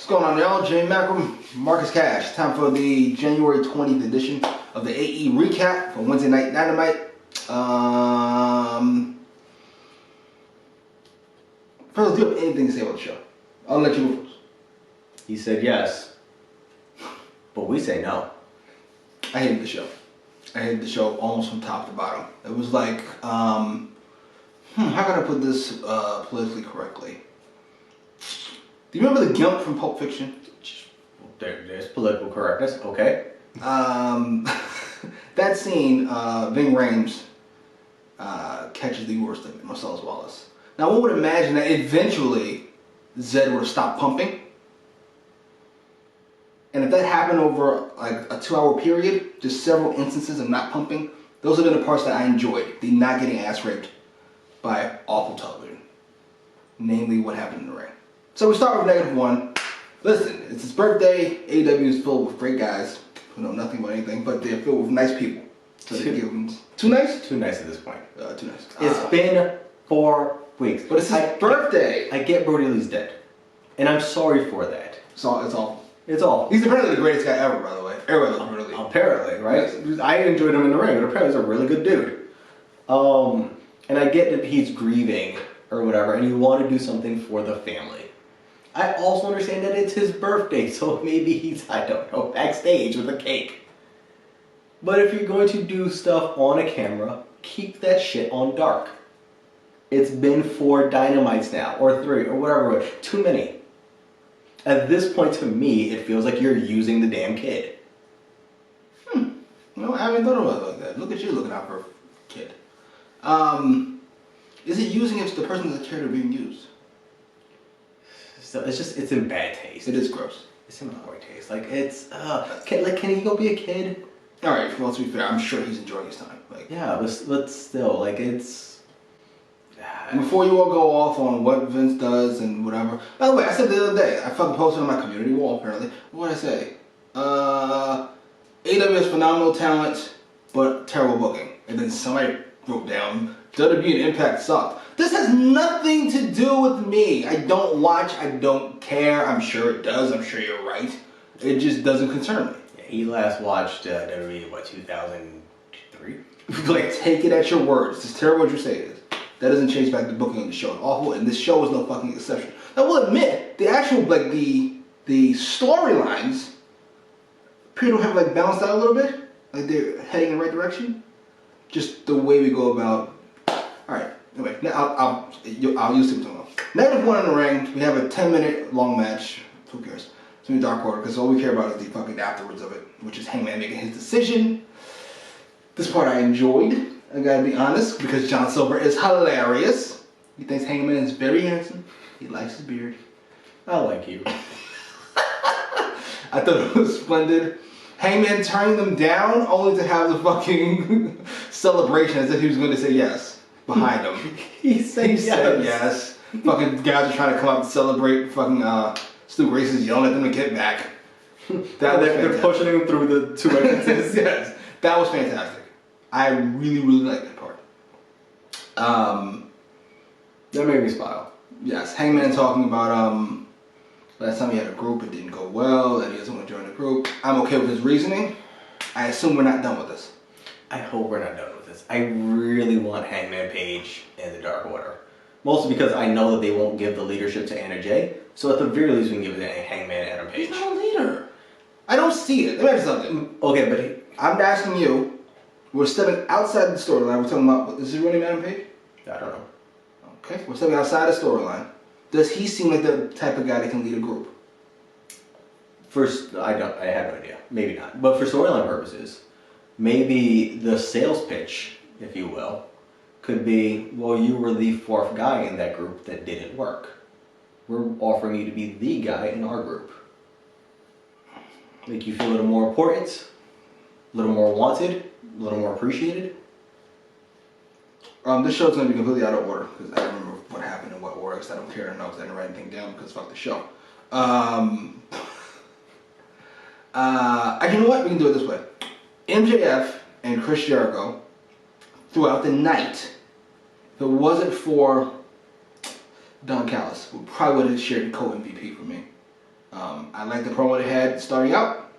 What's going on, y'all? Jay Macklem, Marcus Cash. Time for the January 20th edition of the AEWrecap for Wednesday Night Dynamite. Fellas, do you have anything to say about the show? I'll let you go first. He said yes, but we say no. I hated the show. I hated the show almost from top to bottom. It was like, how can I put this politically correctly? Do you remember the Gimp from Pulp Fiction? There's political correctness, okay. That scene, Ving Rhames catches the worst of it, Marcellus Wallace. Now, one would imagine that eventually Zed would have stopped pumping. And if that happened over like a 2-hour period, just several instances of not pumping, those have been the parts that I enjoyed. The not getting ass raped by awful television. Namely, what happened in the ring. So we start with -1. Listen, it's his birthday. AEW is filled with great guys who know nothing about anything, but they're filled with nice people. So they give him too nice? Too nice at this point. Too nice. It's been 4 weeks. But it's his birthday. I get Brody Lee's dead. And I'm sorry for that. It's awful. It's awful. He's apparently the greatest guy ever, by the way. Everybody loves Brody Lee. Apparently, right? Yes. I enjoyed him in the ring, but apparently he's a really good dude. And I get that he's grieving or whatever, and you want to do something for the family. I also understand that it's his birthday, so maybe he's, I don't know, backstage with a cake. But if you're going to do stuff on a camera, keep that shit on dark. It's been 4 Dynamites now, or 3, or whatever, too many. At this point, to me, it feels like you're using the damn kid. I haven't thought about it like that. Look at you looking out for a kid. Is it using if the person that's a character being used? So it's in bad taste. It is gross. It's in poor taste. Like, it's, can he go be a kid? Alright, well, to be fair, I'm sure he's enjoying his time. Like, yeah, but still, like, it's... Before you all go off on what Vince does and whatever. By the way, I said the other day, I fucking posted on my community wall, apparently. What did I say? AEW has phenomenal talent, but terrible booking. And then somebody wrote down, WWE and Impact sucked. This has nothing to do with me. I don't watch, I don't care. I'm sure it does, I'm sure you're right. It just doesn't concern me. Yeah, he last watched WWE, what, 2003? Like, take it at your words. It's terrible what you say it is. That doesn't change back the booking of the show. It's awful, and this show is no fucking exception. Now, we'll admit, the actual, like, the storylines appear to have, like, balanced out a little bit. Like, they're heading in the right direction. Just the way we go about... Alright, anyway, now I'll use it tomorrow. -1 in the ring. We have a 10-minute long match. Who cares? It's in the Dark Order, because all we care about is the fucking afterwards of it, which is Hangman making his decision. This part I enjoyed. I gotta be honest, because John Silver is hilarious. He thinks Hangman is very handsome. He likes his beard. I like you. I thought it was splendid. Hangman turning them down only to have the fucking celebration as if he was going to say yes behind him. He said yes. Fucking guys are trying to come out and celebrate. Fucking Stu Grace is yelling at them to get back. They're pushing him through the 2 entrances. Yes, that was fantastic. I really, really like that part. That made me smile. Yes, Hangman talking about last time he had a group, it didn't go well, that he doesn't want to join the group. I'm okay with his reasoning. I assume we're not done with this. I hope we're not done with this. I really want Hangman Page in the Dark Order. Mostly because I know that they won't give the leadership to Anna Jay. So at the very least, we can give it to Hangman Adam Page. He's not a leader. I don't see it. Let me ask you something. Okay, but I'm asking you. We're stepping outside the storyline. We're talking about, is he really Adam Page? I don't know. Okay, we're stepping outside the storyline. Does he seem like the type of guy that can lead a group? First, I have no idea. Maybe not. But for storyline purposes, maybe the sales pitch, if you will, could be, well, you were the 4th guy in that group that didn't work. We're offering you to be the guy in our group. Make you feel a little more important, a little more wanted, a little more appreciated. This show's going to be completely out of order because I don't remember what happened in what order because I don't care to know because I didn't write anything down because fuck the show. You know what? We can do it this way. MJF and Chris Jericho throughout the night, if it wasn't for Don Callis, who probably would have shared co-MVP for me. I like the promo they had starting out.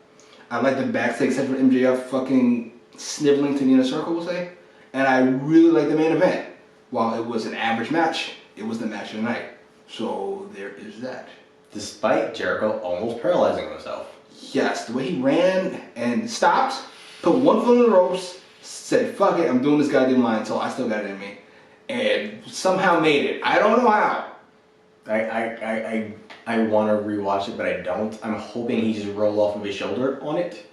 I like the backstage segment with MJF fucking sniveling to the inner circle, we'll say. And I really like the main event. While it was an average match, it was the match of the night. So there is that. Despite Jericho almost paralyzing himself. Yes, the way he ran and stopped, put one foot on the ropes, said, fuck it, I'm doing this goddamn line, so I still got it in me. And somehow made it. I don't know how. I want to rewatch it, but I don't. I'm hoping he just rolled off of his shoulder on it.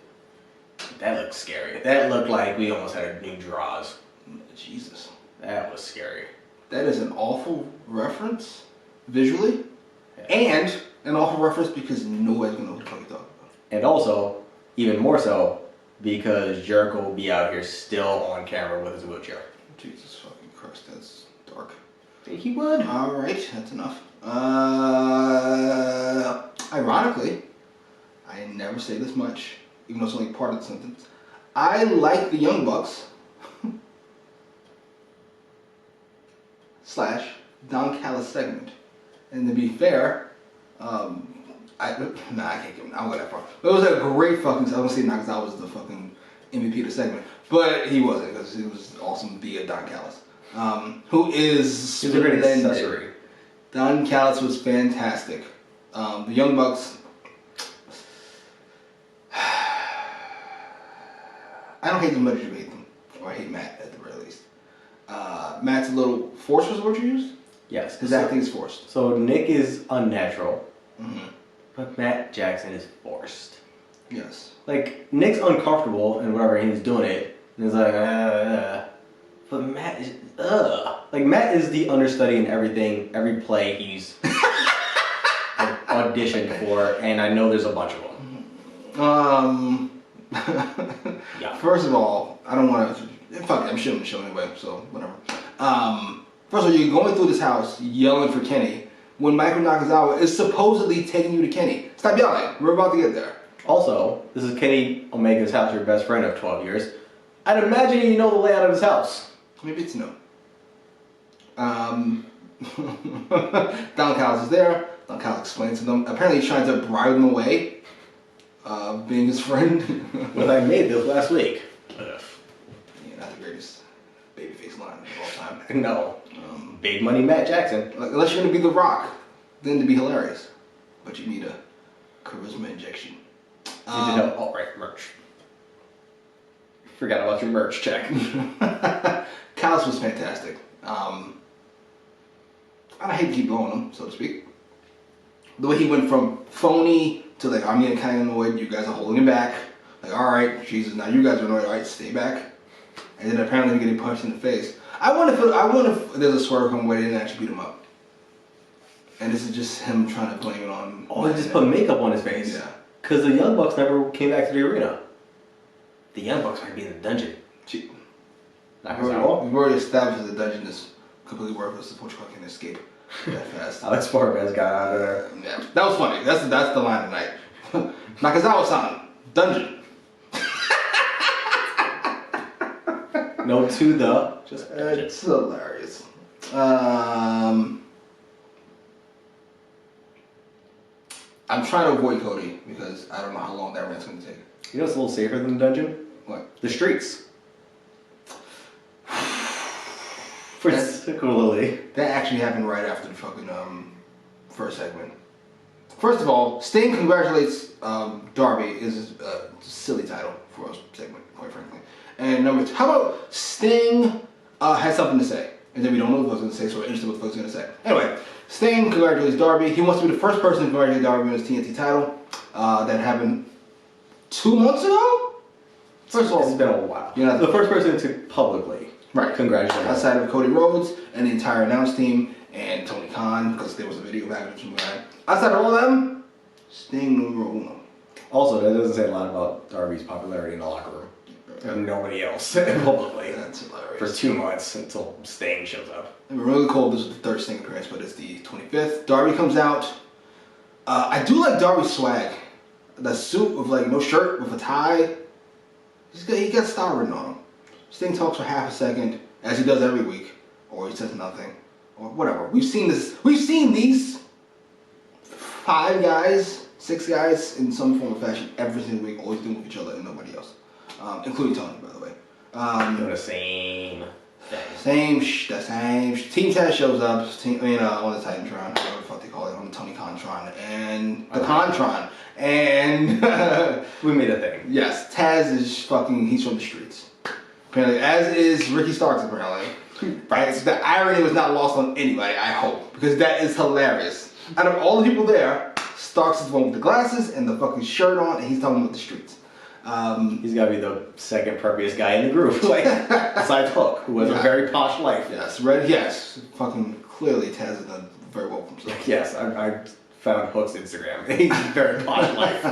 That looked scary. That looked like we almost had a new draws. Jesus. That was scary. That is an awful reference, visually, and an awful reference because nobody's going to know what the fuck you're talking about. And also, even more so, because Jericho will be out here still on camera with his wheelchair. Jesus fucking Christ, that's dark. He would. Alright, that's enough. Ironically, I never say this much, even though it's only part of the sentence. I like the Young Bucks / Don Callis segment. And to be fair, I can't give him, I won't go that far. But it was a great fucking, I don't say Nakazawa was the fucking MVP of the segment, but he wasn't, because it was awesome via Don Callis. Who is He's a great accessory. Don Callis was fantastic. The Young Bucks, I don't hate them much as you hate them. Or I hate Matt at the very least. Matt's a little forced was the word you used? Yes. His acting is forced. So Nick is unnatural, Mm-hmm. but Matt Jackson is forced. Yes. Like, Nick's uncomfortable and whatever, and he's doing it, and he's like, but Matt is, Like, Matt is the understudy in everything, every play he's auditioned for, and I know there's a bunch of them. Yeah. First of all, I don't want to, fuck it, I'm shooting the show anyway, so whatever. First of all, you're going through this house yelling for Kenny when Michael Nakazawa is supposedly taking you to Kenny. Stop yelling. We're about to get there. Also, this is Kenny Omega's house, your best friend of 12 years. I'd imagine you know the layout of his house. Maybe it's no. Don Callis is there. Don Callis explains to them. Apparently he's trying to bribe them away, being his friend. Well, I made this last week. Yeah, not the greatest babyface line of all time. No. Big money Matt Jackson. Unless you're going to be The Rock, then to be hilarious. But you need a charisma injection. Right, merch. Forgot about your merch check. Callis was fantastic. I hate to keep blowing him, so to speak. The way he went from phony to like, I'm getting kind of annoyed, you guys are holding him back. Like, alright, Jesus, now you guys are annoyed, alright, stay back. And then apparently getting punched in the face. I wonder if there's a swerve come where they didn't actually beat him up. And this is just him trying to blame it on... Oh, he just put makeup on his face. Yeah. Because the Young Bucks never came back to the arena. The Young Bucks might be in the dungeon. We've Nakazawa? already established that the dungeon is completely worthless if Portugal can escape that fast. Alex Barquez got out of there. Yeah, that was funny. That's the line tonight. Nakazawa-san, dungeon. No to the. Just It's hilarious. I'm trying to avoid Cody because I don't know how long that rant's going to take. You know what's a little safer than the dungeon? What? The streets. Particularly. That actually happened right after the fucking first segment. First of all, Sting congratulates Darby is a silly title for a segment, quite frankly. And number two, how about Sting has something to say? And then we don't know what he's going to say, so we're interested in what the fuck he's going to say. Anyway, Sting congratulates Darby. He wants to be the first person to congratulate Darby on his TNT title. That happened 2 months ago? First of all, it's been a while. You know, the first person to publicly congratulate outside of Cody Rhodes and the entire announce team and Tony Khan, because there was a video back from guy. Outside of all of them, Sting numero uno. Also, that doesn't say a lot about Darby's popularity in the locker room. And nobody else publicly. That's hilarious. For 2 months until Sting shows up. It was really cool. This is the third Sting appearance, but it's the 25th. Darby comes out. I do like Darby's swag. That suit with like no shirt with a tie. He got style written on him. Sting talks for half a second, as he does every week, or he says nothing, or whatever. We've seen this. We've seen these 5 guys 6 guys in some form or fashion every single week, always doing with each other and nobody else, including Tony, by the way. Doing the same The same. Team Taz shows up. On the Titantron, whatever the fuck they call it, on the Tony Contron and the Contron, and we made a thing. Yes, Taz is fucking. He's from the streets, apparently, as is Ricky Starks apparently. Right? So the irony was not lost on anybody. I hope, because that is hilarious. Out of all the people there, Starks is the one with the glasses and the fucking shirt on, and he's talking about the streets. He's got to be the second preppiest guy in the group, like besides Hook, who has a very posh life. Yes, fucking clearly Taz has done very well for himself. Yes, I found Hook's Instagram. He's very posh life.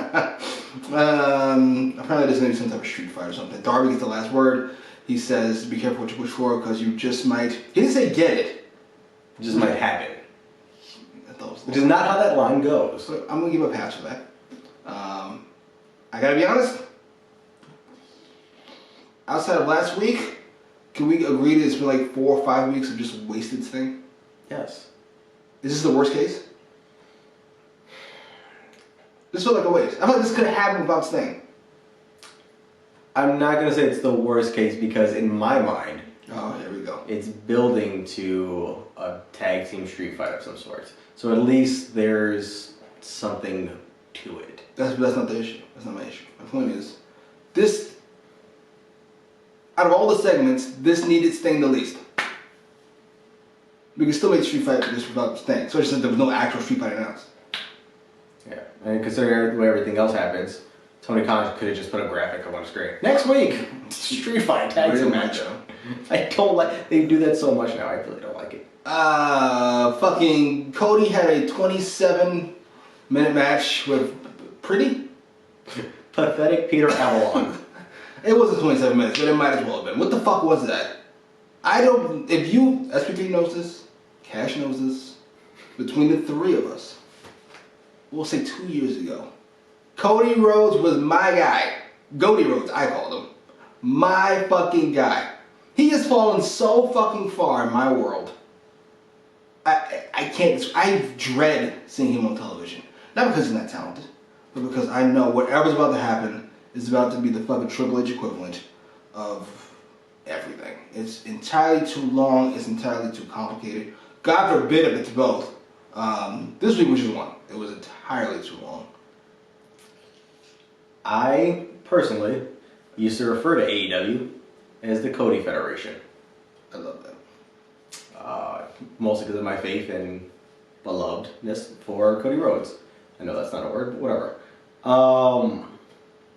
Apparently there's gonna be some type of street fight or something. Darby gets the last word. He says, "Be careful what you push for, because you just might." He didn't say get it. Just might happen. Which is not how that line goes. So I'm gonna give a pass for that. I gotta be honest. Outside of last week, can we agree that it's been like 4 or 5 weeks of just wasted thing? Yes. Is this the worst case? This feels like a waste. I feel like this could have happened without Sting. I'm not gonna say it's the worst case because in my mind, here we go. It's building to a tag team street fight of some sort. So at least there's something to it. That's not the issue. That's not my issue. My point is, this, out of all the segments, this needed Sting the least. We can still make Street Fight just without Sting, especially since there was no actual Street Fight announced. Yeah, and considering the way everything else happens, Tony Khan could have just put a graphic up on the screen. Next week, Street Fight tag team match. I don't like, they do that so much now, I really don't like it. Fucking Cody had a 27-minute match with Pretty? Pathetic Peter Avalon. It wasn't 27 minutes, but it might as well have been. What the fuck was that? If you, SPP knows this, Cash knows this, between the three of us, we'll say 2 years ago, Cody Rhodes was my guy. Goldie Rhodes, I called him. My fucking guy. He has fallen so fucking far in my world. I dread seeing him on television. Not because he's not talented, but because I know whatever's about to happen is about to be the fucking Triple H equivalent of everything. It's entirely too long, it's entirely too complicated. God forbid if it's both. This week was just one. It was entirely too long. I, personally, used to refer to AEW as the Cody Federation. I love that. Mostly because of my faith and belovedness for Cody Rhodes. I know that's not a word, but whatever.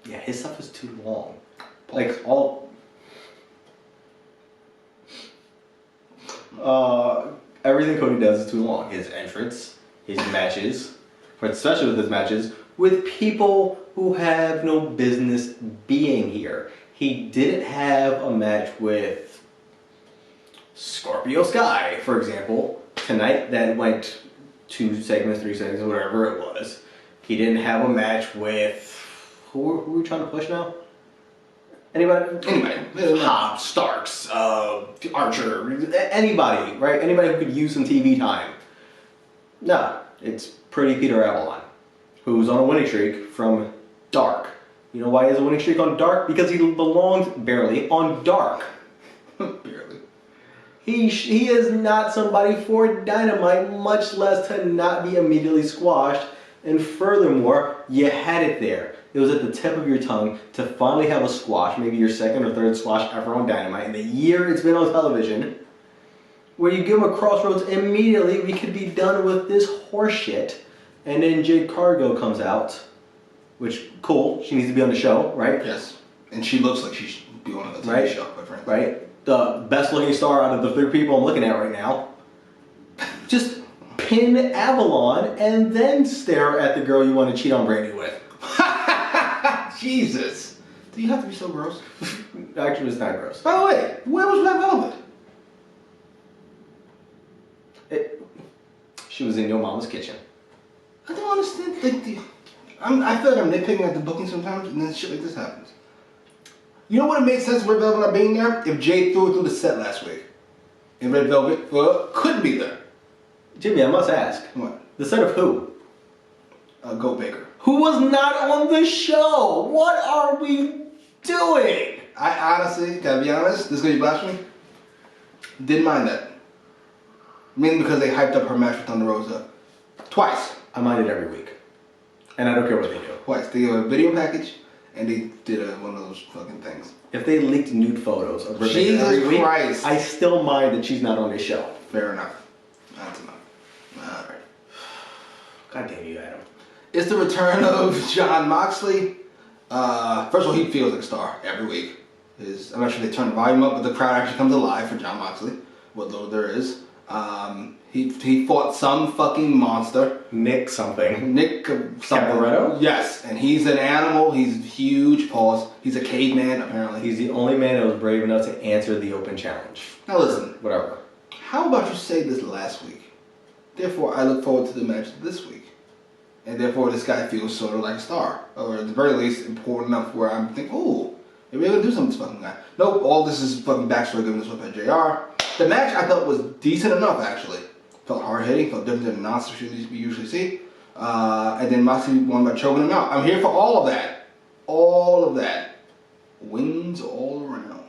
Yeah, his stuff is too long. Like, everything Cody does is too long. His entrance, his matches, especially with his matches, with people who have no business being here. He didn't have a match with Scorpio Sky, for example, tonight that went 2 segments, 3 segments, whatever it was. He didn't have a match with, who are we trying to push now? Anybody. Hobbs, Starks, Archer, anybody, right? Anybody who could use some TV time. No, it's Pretty Peter Avalon, who's on a winning streak from Dark. You know why he has a winning streak on Dark? Because he belongs, barely, on Dark. Barely. He is not somebody for Dynamite, much less to not be immediately squashed. And furthermore, you had it there. It was at the tip of your tongue to finally have a squash, maybe your second or third squash ever on Dynamite in the year it's been on television, where you give him a crossroads immediately, we could be done with this horseshit. And then Jade Cargill comes out, which, cool, she needs to be on the show, right? Yes. And she looks like she should be on the TV show, quite frankly. Right? The best looking star out of the 3 people I'm looking at right now. Just pin Avalon and then stare at the girl you want to cheat on Brandy with. Jesus. Do you have to be so gross? Actually, it's not gross. By the way, where was Red Velvet? She was in your mama's kitchen. I don't understand. I feel like I'm nitpicking at the booking sometimes, and then shit like this happens. You know what it makes sense for Red Velvet not being there? If Jay threw it through the set last week. And Red Velvet couldn't be there. Jimmy, I must ask. What? The set of who? Goat Baker. who was not on the show. What are we doing? I honestly, gotta be honest, this is gonna be blasphemy. Didn't mind that. Mainly because they hyped up her match with Thunder Rosa. Twice. I mind it every week. And I don't care what they do. Twice. They gave a video package and they did one of those fucking things. If they leaked nude photos of her Jesus every week, Christ. I still mind that she's not on this show. Fair enough. That's enough. Alright. God damn you, Adam. It's the return of Jon Moxley. First of all, he feels like a star every week. I'm not sure they turn the volume up, but the crowd actually comes alive for Jon Moxley. What little there is. He fought some fucking monster. Nick something. Nick something. Caporetto? Yes, and he's an animal. He's huge. Pause. He's a caveman, apparently. He's the only man that was brave enough to answer the open challenge. Now listen. Whatever. How about you say this last week? Therefore, I look forward to the match this week. And therefore, this guy feels sort of like a star. Or at the very least, important enough where I'm thinking, ooh, maybe I'm going to do something with this fucking guy. Nope, all this is fucking backstory given this up by JR. The match I thought was decent enough, actually. Felt hard-hitting, felt different than the nonsense we usually see. And then Moxley won by choking him out. I'm here for all of that. All of that. Wins all around.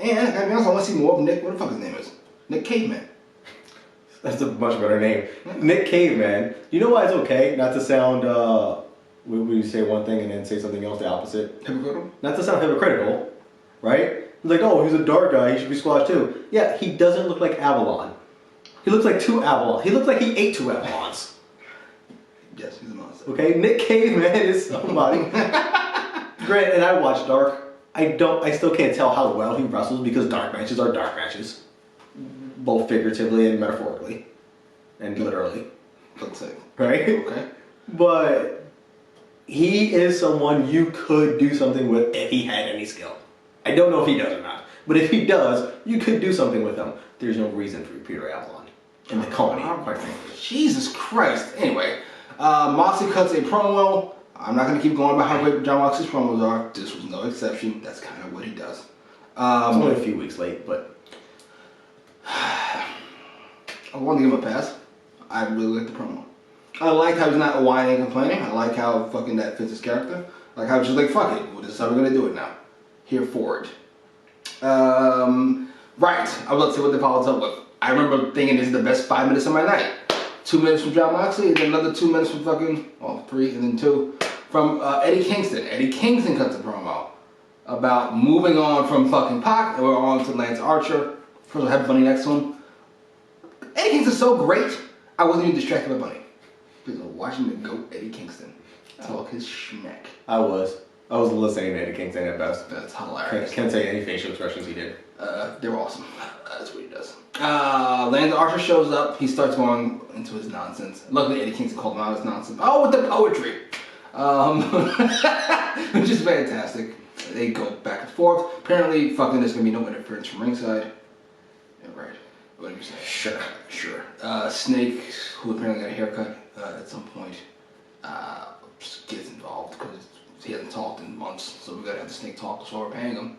And, I gotta be honest, I want to see more of Nick, what the fuck his name is? Nick Caveman. That's a much better name. Nick Caveman. You know why it's okay not to sound, when you say one thing and then say something else the opposite? Hypocritical? Not to sound hypocritical, right? Like, oh, he's a dark guy, he should be squashed too. Yeah, he doesn't look like Avalon. He looks like 2 Avalon. He looks like he ate 2 Avalons. Yes, he's a monster. Okay, Nick Caveman is somebody. Grant, and I watch Dark. I still can't tell how well he wrestles because dark matches are dark matches. Both figuratively and metaphorically. And literally. Let's say. Right? Okay. But he is someone you could do something with if he had any skill. I don't know if he does or not. But if he does, you could do something with him. There's no reason for Peter Avalon in the company, quite frankly. Jesus Christ. Anyway, Moxley cuts a promo. I'm not going to keep going about how great Jon Moxley's promos are. This was no exception. That's kind of what he does. It's only a few weeks late, but... I want to give him a pass. I really like the promo. I like how he's not whining and complaining. I like how fucking that fits his character. I like how he's just like, fuck it. Well, this is how we're going to do it now. Here for it. Right. I was about to say what they followed up with. I remember thinking this is the best 5 minutes of my night. 2 minutes from Jon Moxley, and then another 2 minutes from fucking, well, 3 and then 2 from Eddie Kingston. Eddie Kingston cuts a promo about moving on from fucking Pac, and we're on to Lance Archer. First of all, have Bunny next to him. Eddie Kingston's so great, I wasn't even distracted by Bunny. Because I was watching the GOAT Eddie Kingston talk his schmack. I was listening to Eddie Kingston at best. That's hilarious. Can't say any facial expressions he did. They're awesome. That's what he does. Lance Archer shows up. He starts going into his nonsense. Luckily, Eddie Kingston called him out his nonsense. Oh, with the poetry. Which is fantastic. They go back and forth. Apparently, fucking there's going to be no interference from ringside. Yeah, right. What do you say? Sure. Snake, who apparently got a haircut at some point, just gets involved because he hasn't talked in months. So we got to have the Snake talk, so we're paying him.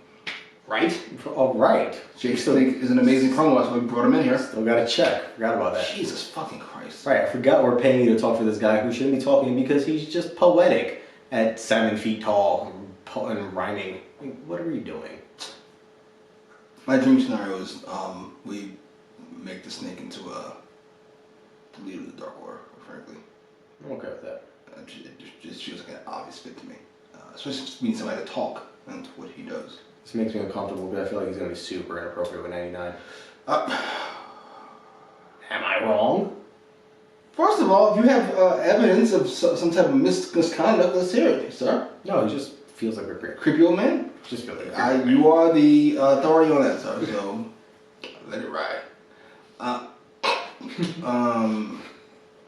Right? Oh, right. Jake Snake is an amazing promo, that's why we brought him in here. Still got to check. Forgot about that. Jesus fucking Christ. Right, I forgot we're paying you to talk for this guy who shouldn't be talking because he's just poetic at 7 feet tall and rhyming. I mean, what are you doing? My dream scenario is we make the Snake into the leader of the Dark Order, frankly. I'm okay with that. It just feels like an obvious fit to me. Especially just being somebody to talk and what he does. This makes me uncomfortable because I feel like he's going to be super inappropriate with 99. Am I wrong? First of all, if you have evidence of some type of misconduct, let's hear it, sir. No, he just feels like a creepy old man. Just feels like a creepy old man. You are the authority on that, sir. So let it ride. I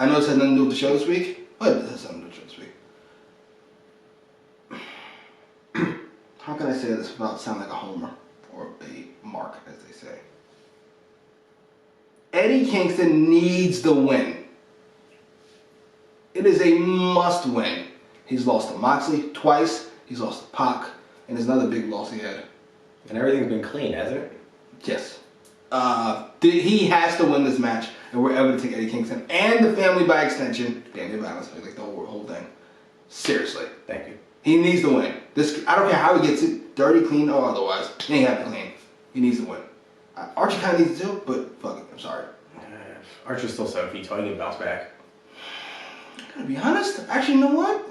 know this has nothing to do with the show this week. What has something to do with the show this week? How can I say this without sounding like a homer or a mark, as they say? Eddie Kingston needs the win. It is a must win. He's lost to Moxley twice. He's lost to Pac. And there's another big loss he had. And everything's been clean, hasn't it? Yes. He has to win this match. And we're able to take Eddie Kingston and the family by extension. Damn, they're violence. Like the whole thing. Seriously. Thank you. He needs to win. I don't care how he gets it, dirty, clean, or otherwise. He ain't have to clean. He needs to win. Archie kind of needs to too, but fuck it. I'm sorry. Archer's still 7 feet tall. He can bounce back. I gotta be honest. Actually, you know what?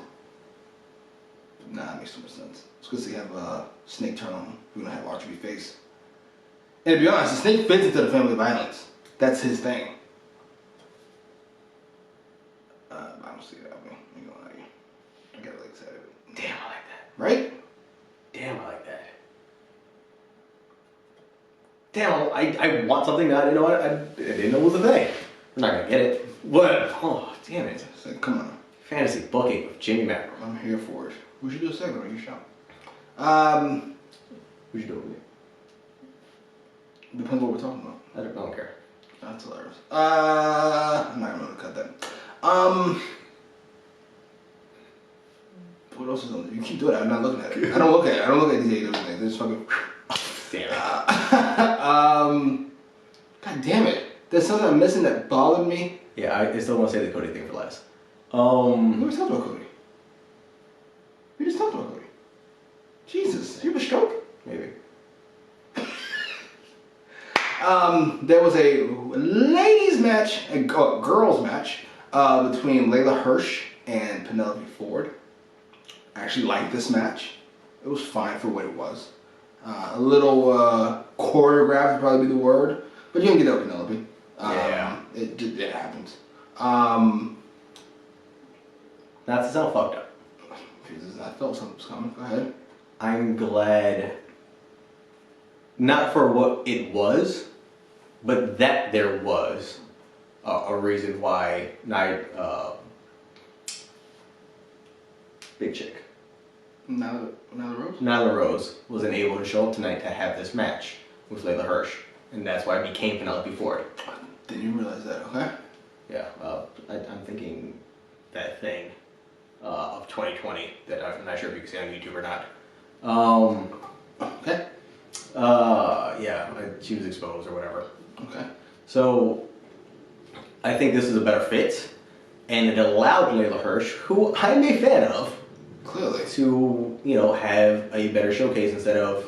Nah, it makes too much sense. It's good to have a Snake turn on him. We're gonna have Archie be face. And to be honest, the Snake fits into the family violence. That's his thing. I don't see that. I ain't gonna lie to you. I get really excited. Damn, I like that. Right? Damn, I like that. Damn, I want something that I didn't know I didn't know was a thing. I'm not gonna get it. What? Oh, damn it. It's like, come on. Fantasy booking with Jimmy Macro. I'm here for it. We should do a segment on your show. We should do it with you. Depends what we're talking about. I don't care. That's hilarious. I'm not gonna cut that. What else is on there? You keep doing it. I'm not looking at it. I don't look at it. I don't look at these AEW things. They're just fucking. Damn it. God damn it. There's something I'm missing that bothered me. Yeah, I still want to say the Cody thing for last. We just talked about Cody. We just talked about Cody. Jesus, did you have a stroke? Maybe. There was a ladies match, a girls match, between Layla Hirsch and Penelope Ford. I actually liked this match. It was fine for what it was. A little choreographed would probably be the word, but you can get that with Penelope. Yeah. It happens. Not to sound fucked up. Jesus, I felt something was coming. Go ahead. I'm glad, not for what it was, but that there was a reason why Big Chick. Nyla Rose? Nyla Rose wasn't able to show up tonight to have this match with Layla Hirsch, and that's why it became Penelope Ford. Didn't you realize that? Okay. Yeah, I'm thinking that thing of 2020 that I'm not sure if you can see on YouTube or not. Okay. Yeah, she was exposed or whatever. Okay. So, I think this is a better fit, and it allowed Layla Hirsch, who I'm a fan of, Clearly. to, have a better showcase instead of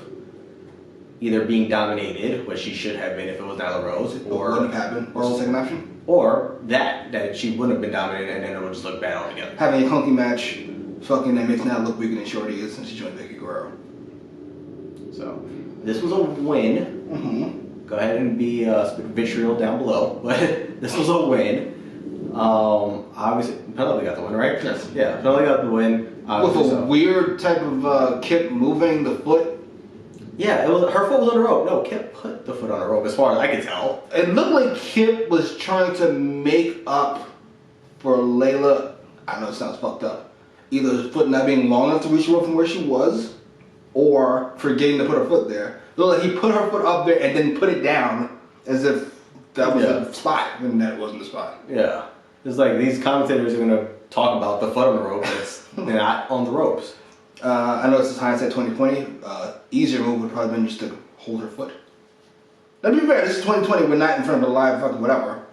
either being dominated, which she should have been if it was Nyla Rose, or wouldn't have happened. What's the second option? Or that she wouldn't have been dominated and then it would just look bad altogether. Having a clunky match, fucking that makes Nyla look weaker than Shorty is since she joined Vicky Guerrero. So, this was a win. Mm-hmm. Go ahead and be vitriol down below, but this was a win. Obviously, Penelope got the win, right? Yes. Yeah, Penelope got the win. With a weird type of Kip moving the foot. Yeah, her foot was on the rope. No, Kip put the foot on the rope, as far as I could tell. It looked like Kip was trying to make up for Layla. I know it sounds fucked up. Either his foot not being long enough to reach the rope from where she was, or forgetting to put her foot there. It looked like he put her foot up there and then put it down as if that was the spot, when that wasn't the spot. Yeah. It's like these commentators are going to talk about the foot on the rope that's not on the ropes. I know this is hindsight 2020. Easier move would probably been just to hold her foot. Now, to be fair, this is 2020. We're not in front of a live fucking whatever.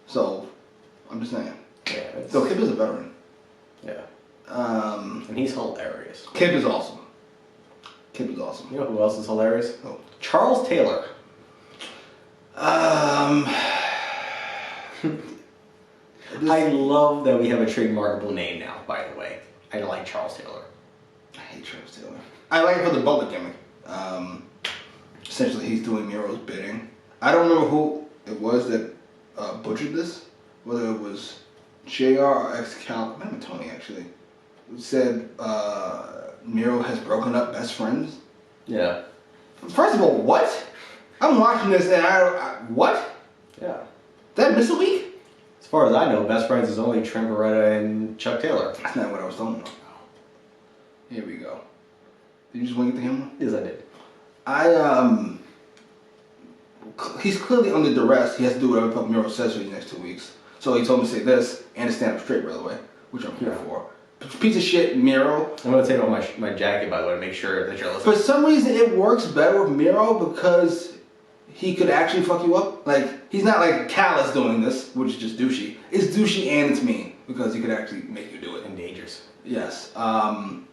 So, I'm just saying. Yeah. So, Kip is a veteran. Yeah. And he's hilarious. Kip is awesome. Kip is awesome. You know who else is hilarious? Oh. Charles Taylor. I love that we have a trademarkable name now, by the way. I like Charles Taylor. I hate Charles Taylor. I like it for the Butler gimmick. Essentially, he's doing Miro's bidding. I don't remember who it was that butchered this. Whether it was JR or Excalibur. Maybe Tony, actually. Who said Miro has broken up best friends. Yeah. First of all, what? I'm watching this and what? Yeah. Did I miss a week? As far as I know, best friends is only Trent Beretta and Chuck Taylor. That's not what I was talking about. Here we go. Did you just wing it to him? Yes, I did. He's clearly under duress. He has to do whatever Puck Miro says for these next 2 weeks. So he told me to say this and to stand up straight, by the way, which I'm here for. Piece of shit, Miro. I'm going to take off my jacket, by the way, to make sure that you're listening. For some reason, it works better with Miro because he could actually fuck you up. Like, he's not like Callus doing this, which is just douchey. It's douchey and it's mean because he could actually make you do it. And dangerous. Yes. And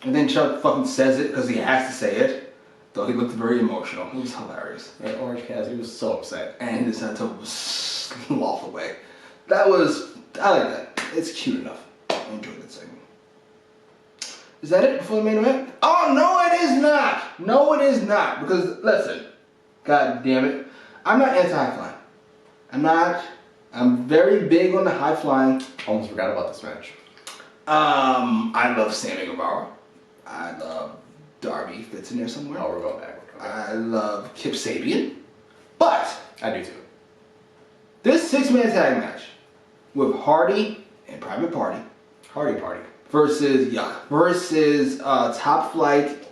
then Chuck fucking says it because he has to say it. Though he looked very emotional. It was hilarious. And Orange Cassidy was so upset. And he decided to slough away. I like that. It's cute enough. I enjoyed that segment. Is that it before the main event? Oh, no, it is not. No, it is not. Because, listen, God damn it. I'm not anti-high flying. I'm very big on the high flying. Almost forgot about this match. I love Sammy Guevara. I love Darby fits in there somewhere. Oh, we're going back. I love Kip Sabian. But I do too. this 6-man tag match with Hardy and Private Party Hardy Party. versus Top Flight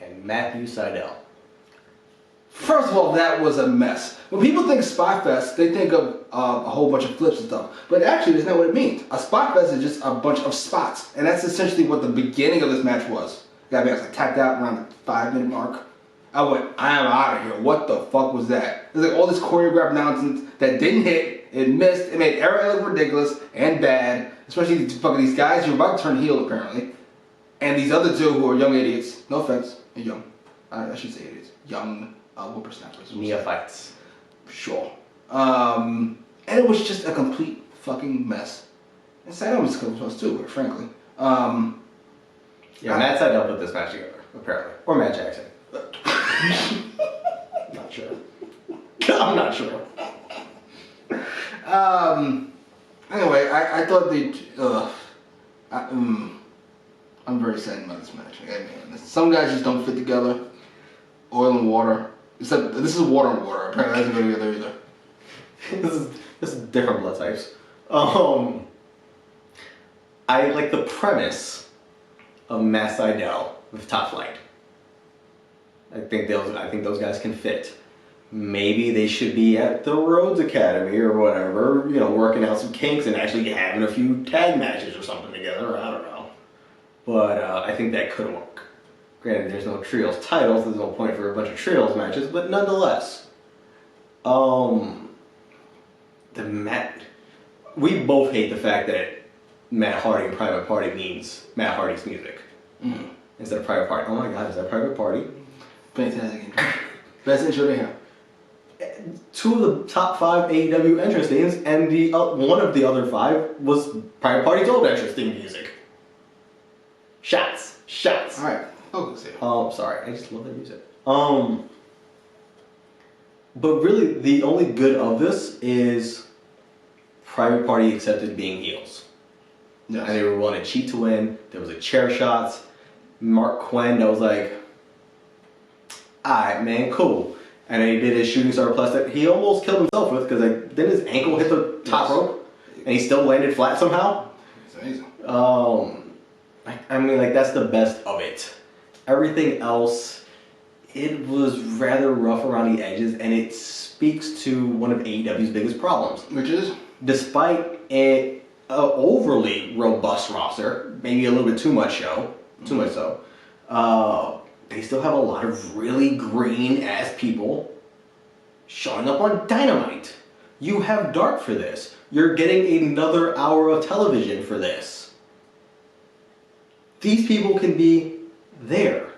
And Matthew Seidel. First of all, that was a mess. When people think Spot Fest, they think of a whole bunch of flips and stuff. But actually, that's not what it means. A Spot Fest is just a bunch of spots. And that's essentially what the beginning of this match was. I was like tapped out around the 5-minute mark. I went, I am out of here. What the fuck was that? There's like all this choreographed nonsense that didn't hit. It missed. It made everything look ridiculous and bad. Especially these guys who are about to turn heel, apparently. And these other two who are young idiots. No offense. They're young. I should say idiots. Young whippersnappers. Neophytes. Sure. And it was just a complete fucking mess. And Seidel was close too, frankly. Matt Seidel put this match together, apparently. Or Matt Jackson. Not sure. I'm not sure. Anyway, I thought I'm very sad about this match. Some guys just don't fit together. Oil and water. Except this is water and water. Apparently that doesn't go together either. This is different blood types. I like the premise of Matt Seidel with Top Flight. I think those guys can fit. Maybe they should be at the Rhodes Academy or whatever, working out some kinks and actually having a few tag matches or something together. I don't know. But I think that could work. Granted, there's no trios titles. There's no point for a bunch of trios matches, but nonetheless. We both hate the fact that Matt Hardy and Private Party means Matt Hardy's music. Mm-hmm. Instead of Private Party. Oh my god, is that Private Party? Fantastic intro. Best intro they have. 2 of the top 5 AEW entrance themes, and one of the other 5 was Private Party's old entrance theme music. Shots. Alright, focus here. Sorry, I just love that music. But really, the only good of this is Private Party accepted being heels. Yes. And they were willing to cheat to win. There was chair shots. Mark Quinn that was like, alright man, cool. And then he did his shooting star plus that he almost killed himself with because then his ankle hit the top rope and he still landed flat somehow. It's amazing. That's the best of it. Everything else, it was rather rough around the edges, and it speaks to one of AEW's biggest problems. Which is? Despite an overly robust roster, maybe a little bit too much so, they still have a lot of really green-ass people showing up on Dynamite. You have Dark for this. You're getting another hour of television for this. These people can be there.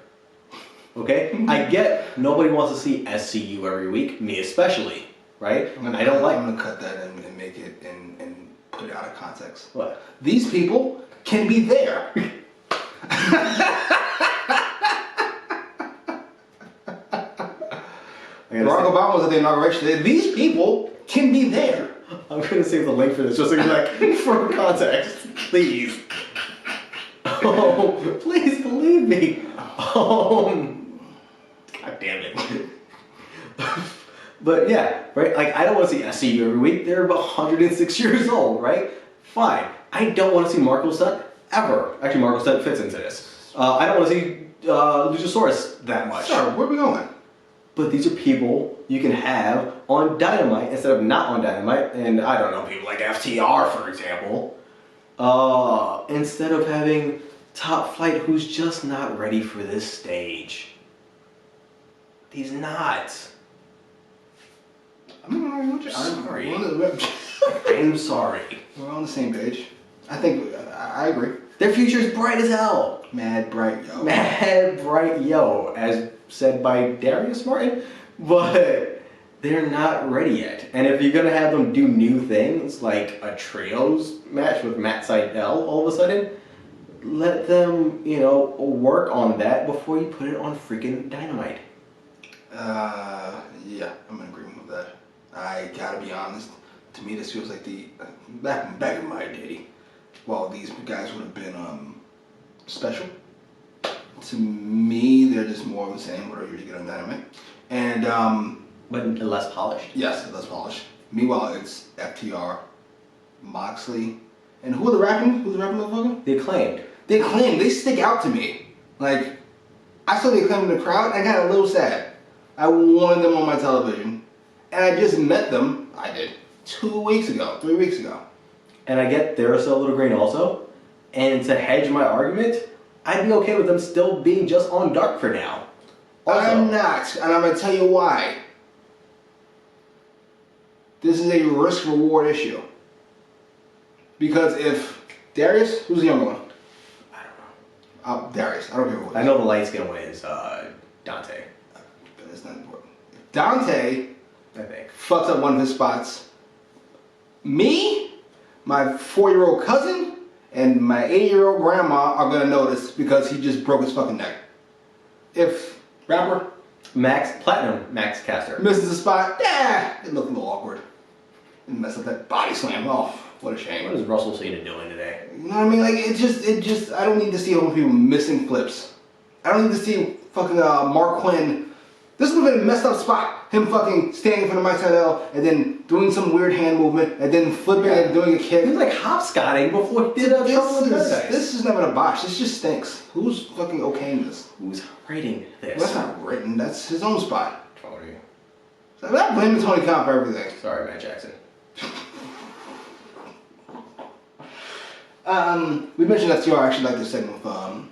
Okay? I get nobody wants to see SCU every week, me especially, right? I'm gonna cut that and make it and put it out of context. What? These people can be there. Barack Obama was at the inauguration. These people can be there. I'm gonna save the link for this just for context, please. Oh, please believe me. God damn it. But yeah, right? I don't want to see SCU every week. They're about 106 years old, right? Fine. I don't want to see Marco Stunt ever. Actually, Marco Stunt fits into this. I don't want to see Luchasaurus that much. Sure, where are we going? But these are people you can have on Dynamite instead of not on Dynamite. And I don't know, people like FTR, for example. Instead of having Top Flight, who's just not ready for this stage. He's not. I'm sorry. I'm sorry. We're on the same page. I think I agree. Their future's bright as hell. Mad bright, yo. Mad bright, yo, as said by Darius Martin. But they're not ready yet. And if you're gonna have them do new things, like a trios match with Matt Sydal all of a sudden, let them, work on that before you put it on freaking Dynamite. Yeah, I'm in agreement with that. I gotta be honest. To me, this feels like the back in my day. Well, these guys would have been special. To me, they're just more of the same. Whatever you get on Dynamite, and but less polished. Yes, less polished. Meanwhile, it's FTR, Moxley, and who are the rapping? Who's the rapping motherfucker? The Acclaimed. The Acclaimed. They stick out to me. Like, I saw the Acclaimed in the crowd, and I got a little sad. I wanted them on my television, and I just met them. I did 3 weeks ago. And I get they're still a little green also. And to hedge my argument, I'd be okay with them still being just on Dark for now. Also, I'm not, and I'm going to tell you why. This is a risk-reward issue. Because if Darius, who's the younger one? I don't know. Darius, I don't care who it is. I know the light-skinned one is Dante. But it's not important. If Dante, I think, fucks up one of his spots, me, my 4-year-old cousin, and my 8-year-old grandma are going to notice because he just broke his fucking neck. If rapper Max Caster misses a spot, it looked a little awkward. And mess up that body slam. Oh, what a shame. What is Russell Cena doing today? You know what I mean? Like, it just, I don't need to see a whole people missing flips. I don't need to see fucking Mark Quinn. This would have been a messed up spot. Him fucking standing in front of Mike Sydal and then doing some weird hand movement and then flipping and doing a kick. He was like hopscotting before he did a Trouble in Paradise. This is never a botch. This just stinks. Who's fucking okaying this? Who's writing this? Well, that's not written. That's his own spot. Tony. So I'm not blaming Tony Khan for everything. Sorry, Matt Jackson. We mentioned FTR. I actually like this segment with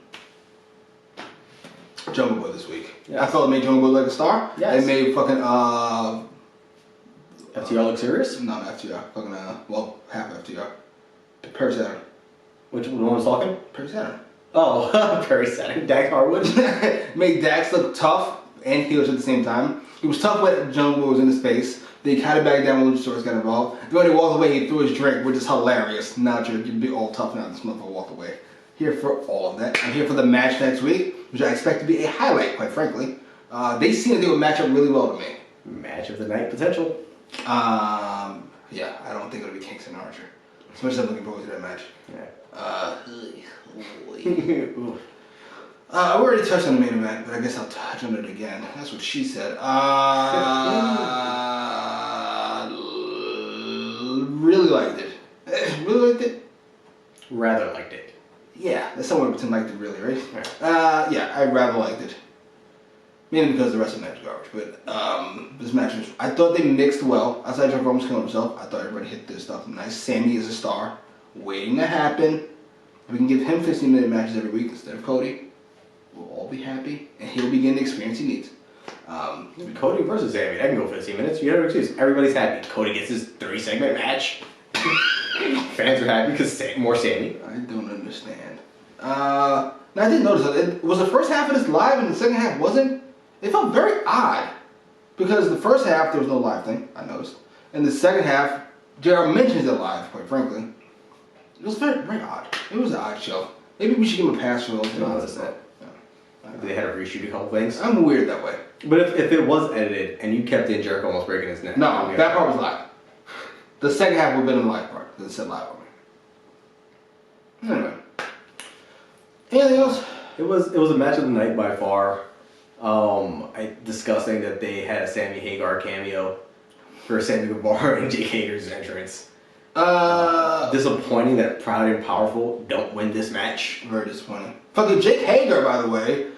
Jungle Boy this week. Yes. I felt it made Jungle Boy like a star. Yes. It made fucking FTR look serious? No, not FTR. Fucking half FTR. Perry Saturn. Which one was talking? Perry Saturn. Oh, Perry Saturn. Dax Harwood. Made Dax look tough and heelish at the same time. He was tough when Jungle Boy was in his face. They kind of backed down when Luchasaurus got involved. Then when he walked away, he threw his drink, which is hilarious. Now you'd be all tough now. This motherfucker walked away. Here for all of that. I'm here for the match next week, which I expect to be a highlight, quite frankly. They seem that they would match up really well to me. Match of the night potential. Yeah, I don't think it'll be Kingston and Archer. As much as I'm looking forward to that match. Yeah. We already touched on the main event, but I guess I'll touch on it again. That's what she said. Really liked it. Really liked it? Rather liked it. Yeah, that's somewhere between liked it really, right? Yeah, I rather liked it. Mainly because the rest of the match was garbage. But this match was, I thought they mixed well. Outside Jeff Roman's killing himself, I thought everybody hit their stuff nice. Sammy is a star, waiting to happen. If we can give him 15-minute matches every week instead of Cody, we'll all be happy, and he'll be getting the experience he needs. Cody versus Sammy, that can go 15 minutes. You have an excuse. Everybody's happy. Cody gets his 3-segment match. Fans are happy because more Sammy. I don't understand. Now I did notice that it was the first half of this live and the second half wasn't. It felt very odd because the first half there was no live thing, I noticed, and the second half JR mentions it live. Quite frankly, it was very, very odd. It was an odd show. Maybe we should give him a pass for those. I noticed that. They had to reshoot a couple things. I'm weird that way. But if it was edited and you kept in Jericho almost breaking his neck. No, that part was live. The second half would have been the live part because it said live on me. Anyway. Anything else? It was a match of the night by far. Disgusting that they had a Sammy Hagar cameo for Sammy Guevara and Jake Hager's entrance. Disappointing that Proud and Powerful don't win this match. Very disappointing. Fucking Jake Hager, by the way,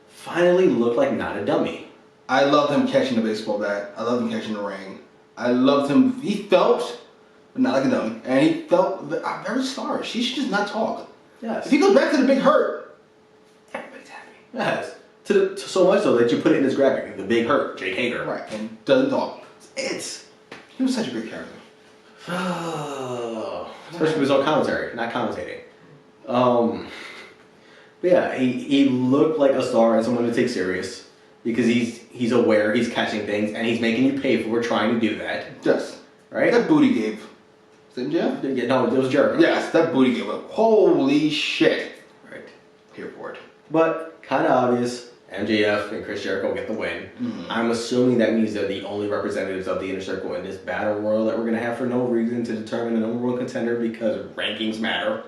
finally looked like not a dummy. I loved him catching the baseball bat. I loved him catching the ring. I loved him. He felt, but not like a dummy, and he felt very starish. He should just not talk. Yes. If he goes back to the Big Hurt, everybody's happy. Yes. To so much so that you put it in this graphic, the Big Hurt, Jake Hager. Right, and doesn't talk. He was such a great character. Especially when he was on commentary, not commentating. But yeah, he looked like a star and someone to take serious because he's aware he's catching things and he's making you pay for trying to do that. Yes. Right? That booty gave. Is that Jeff? Yeah, no, it was Jericho. Yes, that booty gave up. Holy shit. Right. Here for it. But kind of obvious, MJF and Chris Jericho get the win. Mm-hmm. I'm assuming that means they're the only representatives of the Inner Circle in this battle royal that we're going to have for no reason to determine the number one contender because rankings matter.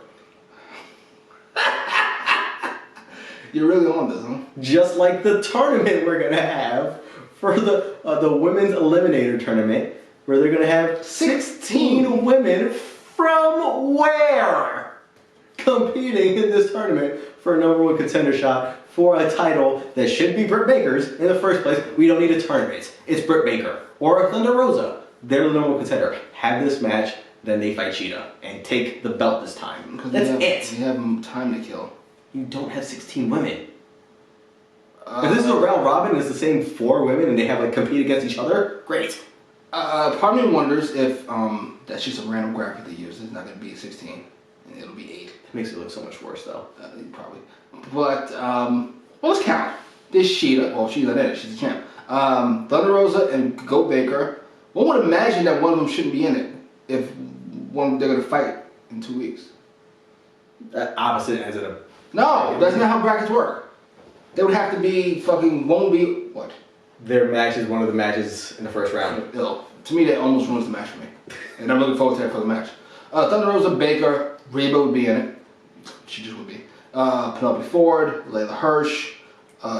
You're really on this, huh? Just like the tournament we're going to have for the Women's Eliminator Tournament, where they're going to have 16 women from where? Competing in this tournament for a number one contender shot for a title that should be Britt Baker's in the first place. We don't need a tournament. It's Britt Baker or Thunder Rosa. They're the number one contender. Have this match, then they fight Cheetah and take the belt this time. That's it. We have time to kill. You don't have 16 women. If this is a round robin and it's the same 4 women and they have like compete against each other, great. Part of me wonders if that's just a random graphic they use. It's not going to be 16. It'll be 8. It makes it look so much worse though. Probably. But, well, let's count. This Cheetah, well, she's not in it, she's the champ. Thunder Rosa and Go Baker. One would imagine that one of them shouldn't be in it if they're going to fight in 2 weeks. Opposite ends of the... No, that's not how brackets work. They would have to be fucking, one would be, what? Their match is one of the matches in the first round. Ill. To me, that almost ruins the match for me. And I'm looking forward to that for the match. Thunder Rosa, Baker, Reba would be in it. She just would be. Penelope Ford, Layla Hirsch,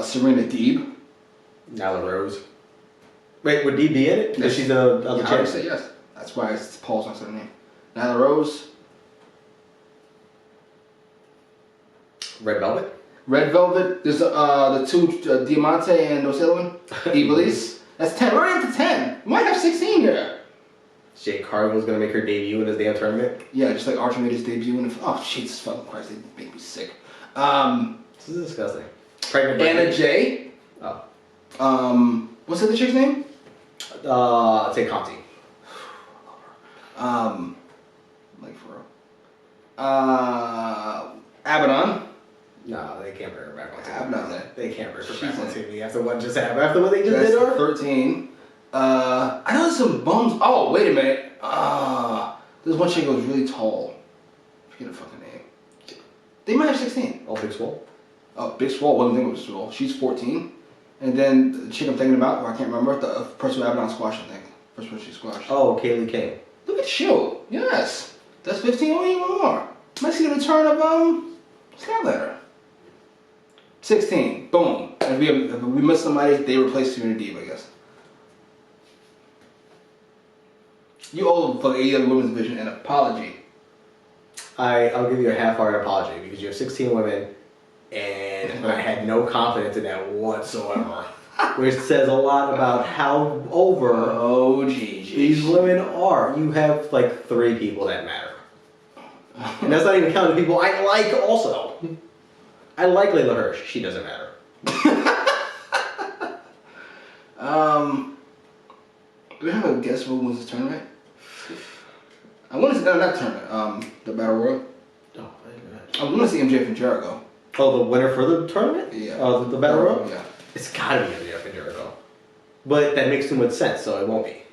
Serena Deeb. Nyla Rose. Wait, would Deeb be in it? Because she's the other champ. I would say yes. That's why it's Paul's not her name. Nyla Rose. Red Velvet? Red Velvet. There's the two, Diamante and O'Sullivan. Iblis. That's 10. We're already up to 10. We might have 16 here. Jade Cargill's going to make her debut in this damn tournament? Yeah, just like Archer made his debut in the... Oh, Jesus fucking Christ. They make me sick. This is disgusting. Pregnant Anna Jay. Oh. What's the other chick's name? Tay Conti. Like for real. Avalon. No, they can't bring her back on TV. Avalon. They can't bring her back on TV after what just happened. After what they just did to her. 13. I know there's some bums. Oh, wait a minute. There's one chick who was really tall. I forget her fucking name. They might have 16. Oh, Big Swole? Oh, Big Swole. Wasn't thinking of Swole. She's 14. And then the chick I'm thinking about, or I can't remember, the person who Avalon squashed, I think. First person she squashed. Oh, Kaylee King. Look at you. Yes. That's 15 or even more. Might see the return of, Skylander. 16. Boom. And if we miss somebody, they replace Serena Deeb, I guess. You owe for the AEW Women's Division an apology. I'll give you a half-hearted apology because you have 16 women and I had no confidence in that whatsoever. Which says a lot about how over these women are. You have like 3 people that matter. And that's not even counting the people I like also. I like Layla Hirsch. She doesn't matter. Do we have a guess who wins this tournament? I want to see, no, not tournament, the Battle Royal. Oh, I want to see MJF and Jericho. Oh, the winner for the tournament? Yeah. The Battle Royal? Yeah. It's gotta be MJF and Jericho. But that makes too much sense, so it won't be.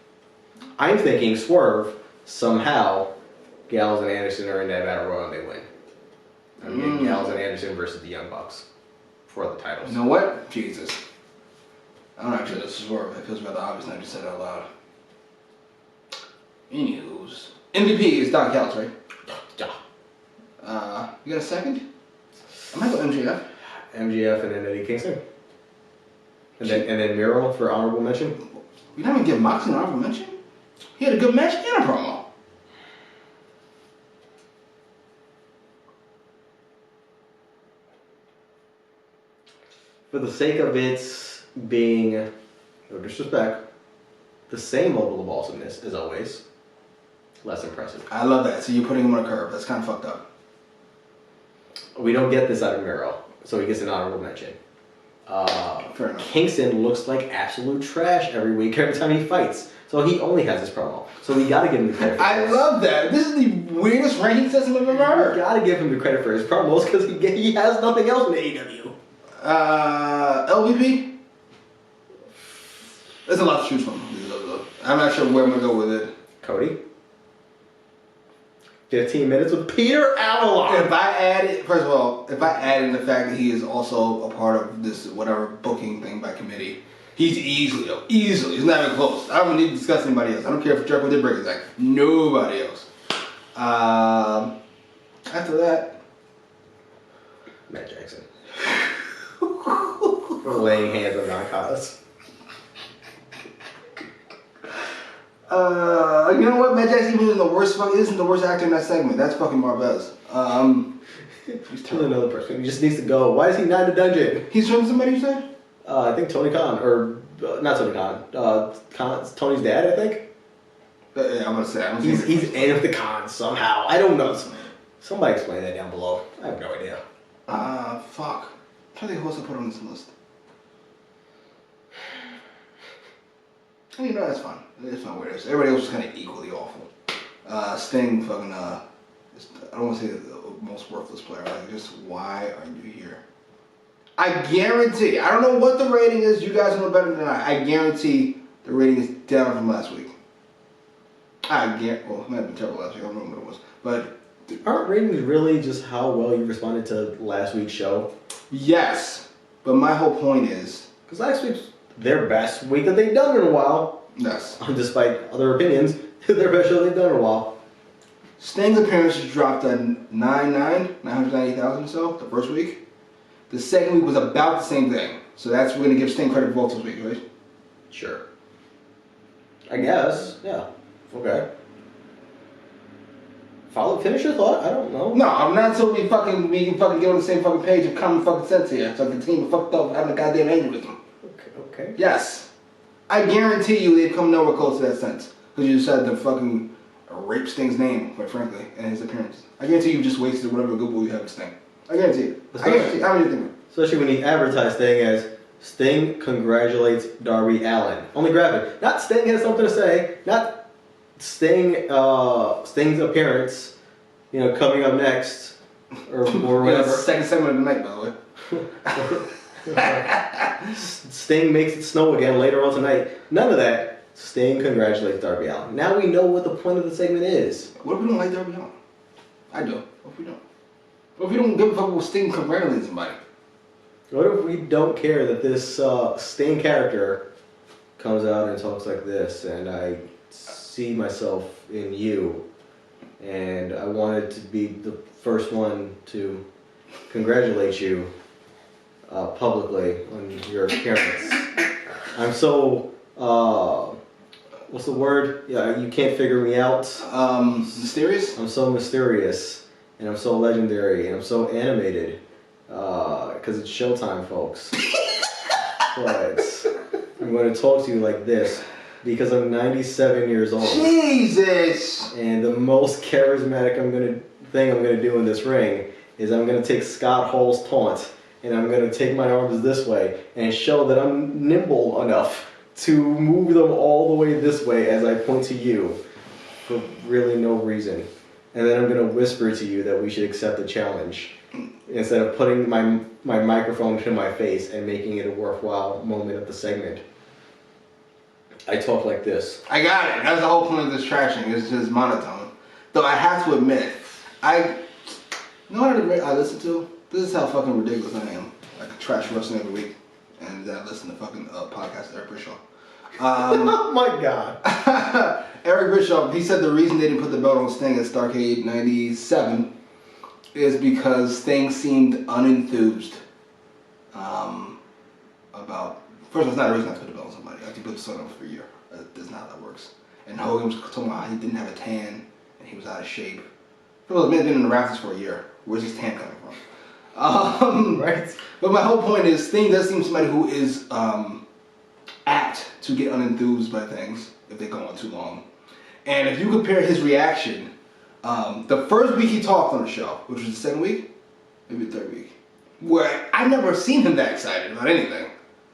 I'm thinking Swerve, somehow, Gallows and Anderson are in that Battle Royal and they win. I'm getting Gallows and Anderson versus the Young Bucks for the titles. You know what? Jesus. I don't actually know this is Swerve. It feels rather obvious now you said it out loud. Anywho's. MVP is Don Callis, right? Yeah. You got a second? I might go MJF. MJF and then Eddie Kingston. And then Miro for honorable mention. You don't even give Moxley an honorable mention? He had a good match and a promo. For the sake of its being, no disrespect, the same level of awesomeness as always, less impressive. I love that. So you're putting him on a curve. That's kind of fucked up. We don't get this out of Miro, so he gets an honorable mention. Fair enough. Kingston looks like absolute trash every week, every time he fights. So he only has his promo. So we gotta give him the credit for I love that. This is the weirdest ranking system I've ever heard. We gotta give him the credit for his promos because he has nothing else in AEW. LVP? There's a lot to choose from. I'm not sure where I'm gonna go with it. Cody? 15 minutes with Peter Avalon. If I add it, first of all, if I add in the fact that he is also a part of this whatever booking thing by committee, he's easily, he's not even close. I don't need to discuss anybody else. I don't care if Jericho did break his neck. Nobody else. After that, Matt Jackson. Laying hands on Narcotics. You know what? Matt Jackson isn't the worst actor in that segment. That's fucking Marvez. He's telling another person. He just needs to go. Why is he not in the dungeon? He's from somebody you said? I think Tony Khan, or not Tony Khan. Tony's dad, I think. Yeah, I'm gonna say. He's in with the Khan somehow. I don't know. Somebody explain that down below. I have no idea. Fuck. I'm trying to think who else to put on this list. You know, that's fine. It's not weird. Everybody else is kind of equally awful. Sting, fucking, I don't want to say the most worthless player. Like, just why are you here? I guarantee, I don't know what the rating is. You guys know better than I guarantee the rating is down from last week. Well, it might have been terrible last week. I don't remember what it was. But aren't ratings really just how well you responded to last week's show? Yes. But my whole point is, because last week's their best week that they've done in a while. Yes. Despite other opinions, their best show they've done in a while. Sting's appearances dropped at 990,000 or so the first week. The second week was about the same thing. So we're going to give Sting credit for both those weeks, right? Sure. I guess. Yeah. Okay. Finish your thought? I don't know. No, I'm not until we can fucking get on the same fucking page of common fucking sense here. So I can continue fucked up having a goddamn aneurysm. Okay. Yes. I guarantee you they've come nowhere close to that sense. Because you decided to fucking rape Sting's name, quite frankly, and his appearance. I guarantee you just wasted whatever good boy you have with Sting. I guarantee it. I guarantee it. How many do you think? Especially when he advertised Sting as Sting congratulates Darby Allin. Only graphic. Not Sting has something to say. Not Sting's appearance, coming up next, or whatever. Second segment of the night, by the way. Sting makes it snow again later on tonight. None of that. Sting congratulates Darby Allin. Now we know what the point of the segment is. What if we don't like Darby Allin? I do. What if we don't? What if we don't give a fuck with Sting congratulating somebody? What if we don't care that this Sting character comes out and talks like this, and I see myself in you, and I wanted to be the first one to congratulate you publicly on your appearance. I'm so, what's the word? Yeah, you can't figure me out. Mysterious? I'm so mysterious, and I'm so legendary, and I'm so animated, because it's showtime, folks. But I'm going to talk to you like this, because I'm 97 years old. Jesus! And the most charismatic thing I'm going to do in this ring is I'm going to take Scott Hall's taunt, and I'm going to take my arms this way and show that I'm nimble enough to move them all the way this way as I point to you for really no reason. And then I'm going to whisper to you that we should accept the challenge instead of putting my microphone to my face and making it a worthwhile moment of the segment. I talk like this. I got it. That's the whole point of this trashing. It's just monotone. Though I have to admit, you know what I listen to? This is how fucking ridiculous I am. I can trash wrestling every week, and then I listen to fucking podcast Eric Bischoff. Oh my god. Eric Bischoff, he said the reason they didn't put the belt on Sting at Starrcade 97 is because Sting seemed unenthused about. First of all, it's not a reason not to put the belt on somebody. I can put the sun on for a year. That's not how that works. And Hogan was talking about how he didn't have a tan and he was out of shape. First of all, the man's been in the rafters for a year. Where's his tan coming from? Right. But my whole point is, Sting does seem somebody who is apt to get unenthused by things if they go on too long. And if you compare his reaction, the first week he talked on the show, which was the second week, maybe the third week, where I've never seen him that excited about anything.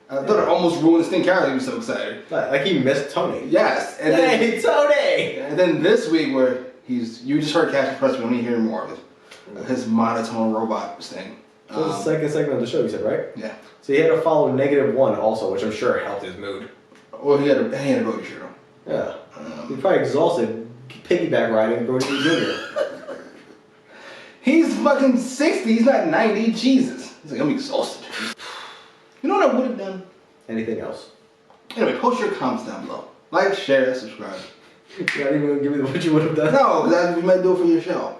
I thought it almost ruined his thing character. He was so excited. Like he missed Tony. Yes. And Hey, Tony! And then this week where you just heard Cash Press, we don't even hear more of it. His monotone robot thing. So the second segment of the show, you said, right? Yeah. So he had to follow -1 also, which I'm sure helped his mood. Well, he had to go to Shiro. Yeah. He's probably exhausted piggyback riding Brody Jr. He's fucking 60, he's not 90, Jesus. He's like, I'm exhausted. You know what I would have done? Anything else? Anyway, post your comments down below. Like, share, subscribe. You're not even gonna give me what you would have done? No, we might do it for your show.